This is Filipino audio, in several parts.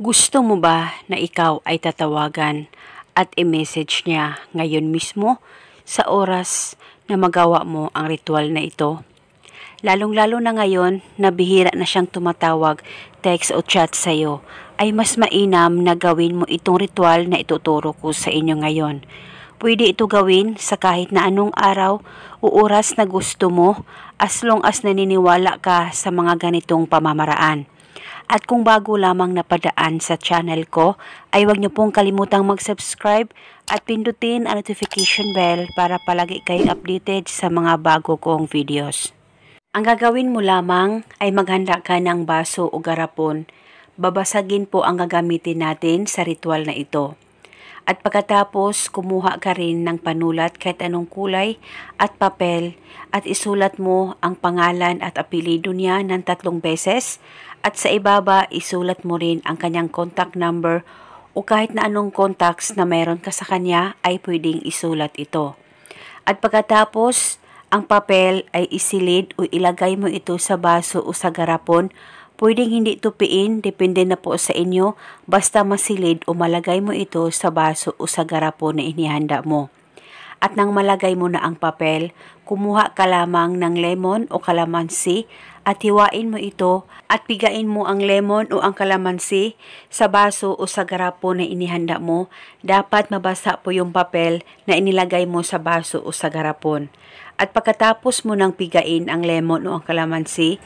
Gusto mo ba na ikaw ay tatawagan at i-message niya ngayon mismo sa oras na magawa mo ang ritual na ito? Lalong-lalo na ngayon na bihira na siyang tumatawag, text o chat sa iyo, ay mas mainam na gawin mo itong ritual na ituturo ko sa inyo ngayon. Pwede ito gawin sa kahit na anong araw o oras na gusto mo as long as naniniwala ka sa mga ganitong pamamaraan. At kung bago lamang napadaan sa channel ko, ay huwag niyo pong kalimutang mag-subscribe at pindutin ang notification bell para palagi kayong updated sa mga bago kong videos. Ang gagawin mo lamang ay maghanda ka ng baso o garapon. Babasagin po ang gagamitin natin sa ritual na ito. At pagkatapos, kumuha ka rin ng panulat kahit anong kulay at papel at isulat mo ang pangalan at apelido niya ng 3 beses at sa ibaba isulat mo rin ang kanyang contact number o kahit na anong contacts na meron ka sa kanya ay pwedeng isulat ito. At pagkatapos, ang papel ay isilid o ilagay mo ito sa baso o sa garapon. Pwedeng hindi tupiin, depende na po sa inyo, basta masilid o malagay mo ito sa baso o sa garapon na inihanda mo. At nang malagay mo na ang papel, kumuha ka lamang ng lemon o kalamansi at hiwain mo ito at pigain mo ang lemon o ang kalamansi sa baso o sa garapon na inihanda mo. Dapat mabasa po yung papel na inilagay mo sa baso o sa garapon. At pagkatapos mo nang pigain ang lemon o ang kalamansi,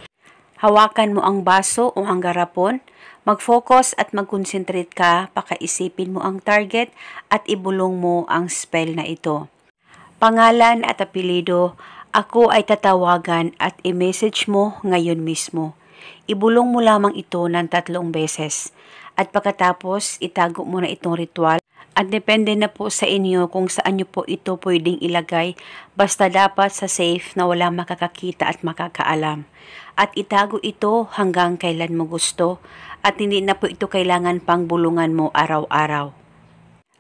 hawakan mo ang baso o ang garapon, mag-focus at mag-concentrate ka, pakaisipin mo ang target at ibulong mo ang spell na ito. Pangalan at apelido, ako ay tatawagan at i-message mo ngayon mismo. Ibulong mo lamang ito ng 3 beses. At pagkatapos, itago mo na itong ritual. At depende na po sa inyo kung saan nyo po ito pwedeng ilagay. Basta dapat sa safe na walang makakakita at makakaalam. At itago ito hanggang kailan mo gusto. At hindi na po ito kailangan pang bulungan mo araw-araw.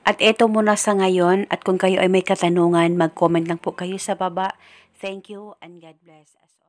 At eto muna sa ngayon, at kung kayo ay may katanungan, mag-comment lang po kayo sa baba. Thank you and God bless us all.